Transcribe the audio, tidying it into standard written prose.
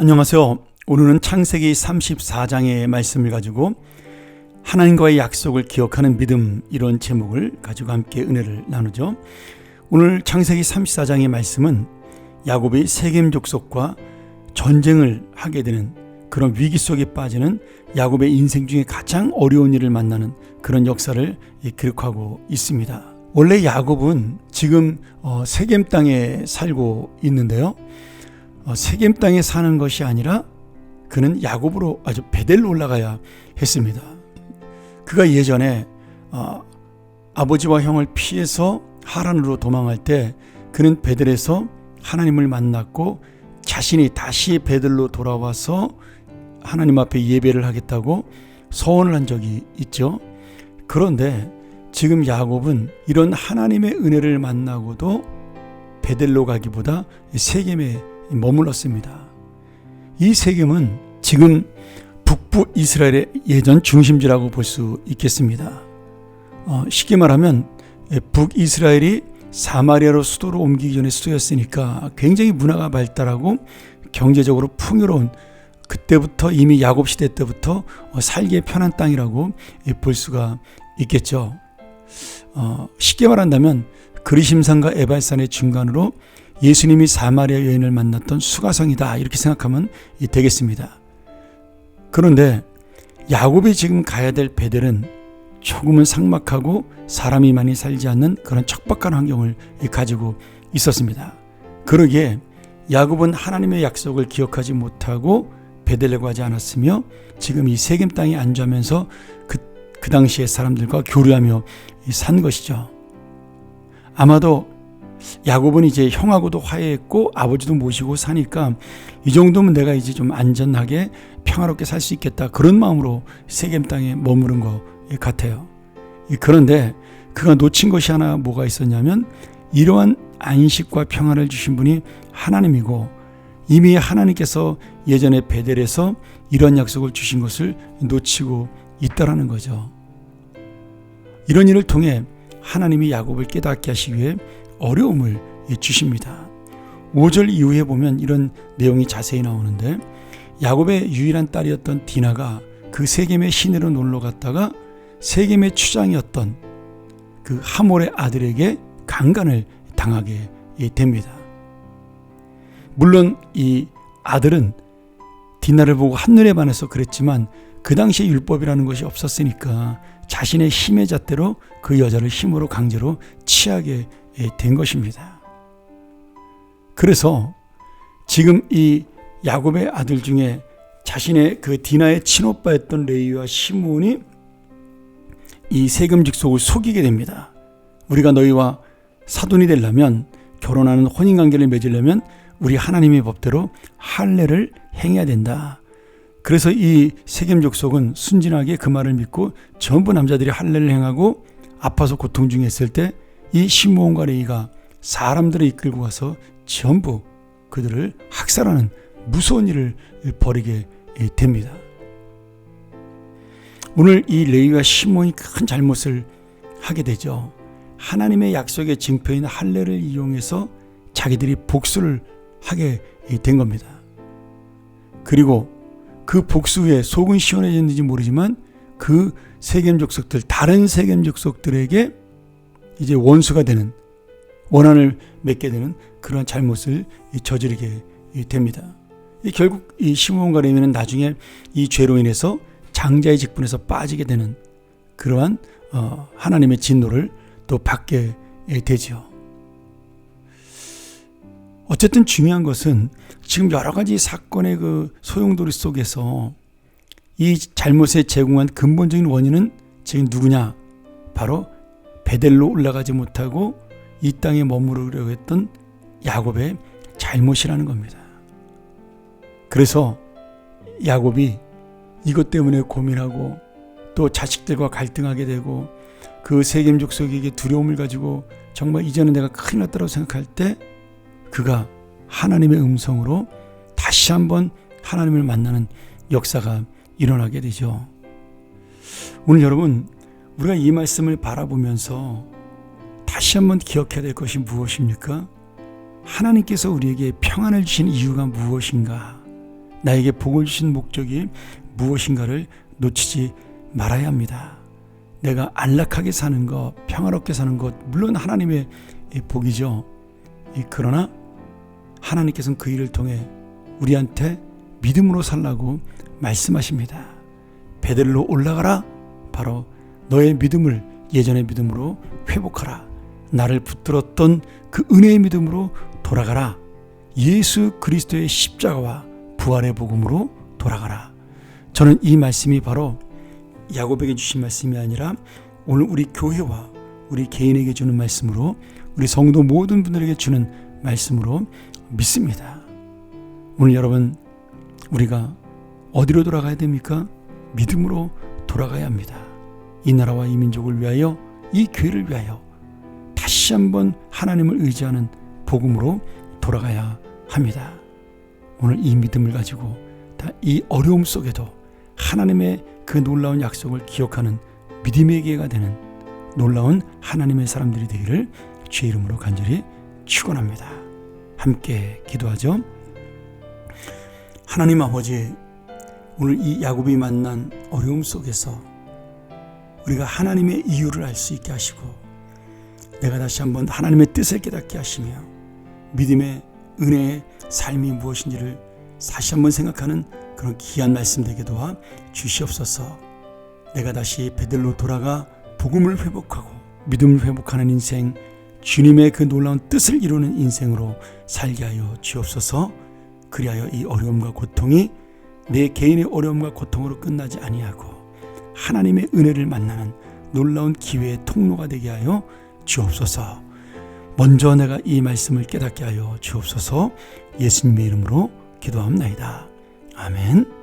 안녕하세요. 오늘은 창세기 34장의 말씀을 가지고 하나님과의 약속을 기억하는 믿음, 이런 제목을 가지고 함께 은혜를 나누죠. 오늘 창세기 34장의 말씀은 야곱이 세겜 족속과 전쟁을 하게 되는 그런 위기 속에 빠지는 야곱의 인생 중에 가장 어려운 일을 만나는 그런 역사를 기록하고 있습니다. 원래 야곱은 지금 세겜 땅에 살고 있는데요, 세겜 땅에 사는 것이 아니라 그는 야곱으로 아주 베델로 올라가야 했습니다. 그가 예전에 아버지와 형을 피해서 하란으로 도망할 때 그는 베델에서 하나님을 만났고 자신이 다시 베델로 돌아와서 하나님 앞에 예배를 하겠다고 서원을 한 적이 있죠. 그런데 지금 야곱은 이런 하나님의 은혜를 만나고도 베델로 가기보다 세겜에 머물렀습니다. 이 세겜은 지금 북부 이스라엘의 예전 중심지라고 볼 수 있겠습니다. 쉽게 말하면 북이스라엘이 사마리아로 수도로 옮기기 전에 수도였으니까 굉장히 문화가 발달하고 경제적으로 풍요로운, 그때부터 이미 야곱 시대 때부터 살기에 편한 땅이라고 볼 수가 있겠죠. 쉽게 말한다면 그리심산과 에발산의 중간으로 예수님이 사마리아 여인을 만났던 수가성이다, 이렇게 생각하면 되겠습니다. 그런데 야곱이 지금 가야 될 베델은 조금은 삭막하고 사람이 많이 살지 않는 그런 척박한 환경을 가지고 있었습니다. 그러기에 야곱은 하나님의 약속을 기억하지 못하고 베델에 가지 않았으며 지금 이 세겜 땅에 안주하면서 그 당시의 사람들과 교류하며 산 것이죠. 아마도 야곱은 이제 형하고도 화해했고 아버지도 모시고 사니까 이 정도면 내가 이제 좀 안전하게 평화롭게 살 수 있겠다, 그런 마음으로 세겜 땅에 머무른 것 같아요. 그런데 그가 놓친 것이 하나 뭐가 있었냐면, 이러한 안식과 평화를 주신 분이 하나님이고 이미 하나님께서 예전에 베델에서 이런 약속을 주신 것을 놓치고 있다라는 거죠. 이런 일을 통해 하나님이 야곱을 깨닫게 하시기 위해 어려움을 주십니다. 5절 이후에 보면 이런 내용이 자세히 나오는데, 야곱의 유일한 딸이었던 디나가 그 세겜의 시내로 놀러 갔다가 세겜의 추장이었던 그 하몰의 아들에게 강간을 당하게 됩니다. 물론 이 아들은 디나를 보고 한눈에 반해서 그랬지만 그 당시에 율법이라는 것이 없었으니까 자신의 힘의 잣대로 그 여자를 힘으로 강제로 취하게 된 것입니다. 그래서 지금 이 야곱의 아들 중에 자신의 그 디나의 친오빠였던 레위와 시므온이 이 세겜 족속을 속이게 됩니다. 우리가 너희와 사돈이 되려면, 결혼하는 혼인관계를 맺으려면 우리 하나님의 법대로 할례를 행해야 된다. 그래서 이 세겜 족속은 순진하게 그 말을 믿고 전부 남자들이 할례를 행하고 아파서 고통 중에 있을 때 이 시므온과 레위가 사람들을 이끌고 가서 전부 그들을 학살하는 무서운 일을 벌이게 됩니다. 오늘 이 레위와 시므온이 큰 잘못을 하게 되죠. 하나님의 약속의 증표인 할례를 이용해서 자기들이 복수를 하게 된 겁니다. 그리고 그 복수 후에 속은 시원해졌는지 모르지만 그 세겜 족속들, 다른 세겜 족속들에게 이제 원수가 되는, 원한을 맺게 되는 그러한 잘못을 저지르게 됩니다. 결국 이 시므온과 레위는 나중에 이 죄로 인해서 장자의 직분에서 빠지게 되는 그러한 하나님의 진노를 또 받게 되죠. 어쨌든 중요한 것은 지금 여러 가지 사건의 그 소용돌이 속에서 이 잘못에 제공한 근본적인 원인은 지금 누구냐? 바로 베델로 올라가지 못하고 이 땅에 머무르려고 했던 야곱의 잘못이라는 겁니다. 그래서 야곱이 이것 때문에 고민하고 또 자식들과 갈등하게 되고 그 세겜 족속에게 두려움을 가지고 정말 이제는 내가 큰일 났다고 생각할 때 그가 하나님의 음성으로 다시 한번 하나님을 만나는 역사가 일어나게 되죠. 오늘 여러분, 우리가 이 말씀을 바라보면서 다시 한번 기억해야 될 것이 무엇입니까? 하나님께서 우리에게 평안을 주신 이유가 무엇인가? 나에게 복을 주신 목적이 무엇인가를 놓치지 말아야 합니다. 내가 안락하게 사는 것, 평화롭게 사는 것, 물론 하나님의 복이죠. 그러나 하나님께서는 그 일을 통해 우리한테 믿음으로 살라고 말씀하십니다. 베델로 올라가라. 바로 너의 믿음을 예전의 믿음으로 회복하라. 나를 붙들었던 그 은혜의 믿음으로 돌아가라. 예수 그리스도의 십자가와 부활의 복음으로 돌아가라. 저는 이 말씀이 바로 야곱에게 주신 말씀이 아니라 오늘 우리 교회와 우리 개인에게 주는 말씀으로, 우리 성도 모든 분들에게 주는 말씀으로 믿습니다. 오늘 여러분, 우리가 어디로 돌아가야 됩니까? 믿음으로 돌아가야 합니다. 이 나라와 이 민족을 위하여, 이 교회를 위하여 다시 한번 하나님을 의지하는 복음으로 돌아가야 합니다. 오늘 이 믿음을 가지고 이 어려움 속에도 하나님의 그 놀라운 약속을 기억하는 믿음의 기회가 되는 놀라운 하나님의 사람들이 되기를 주의 이름으로 간절히 축원합니다. 함께 기도하죠. 하나님 아버지, 오늘 이 야곱이 만난 어려움 속에서 우리가 하나님의 이유를 알 수 있게 하시고, 내가 다시 한번 하나님의 뜻을 깨닫게 하시며 믿음의 은혜의 삶이 무엇인지를 다시 한번 생각하는 그런 귀한 말씀 되게 도와 주시옵소서. 내가 다시 베들로 돌아가 복음을 회복하고 믿음을 회복하는 인생, 주님의 그 놀라운 뜻을 이루는 인생으로 살게 하여 주옵소서. 그리하여 이 어려움과 고통이 내 개인의 어려움과 고통으로 끝나지 아니하고 하나님의 은혜를 만나는 놀라운 기회의 통로가 되게 하여 주옵소서. 먼저 내가 이 말씀을 깨닫게 하여 주옵소서. 예수님의 이름으로 기도합나이다. 아멘.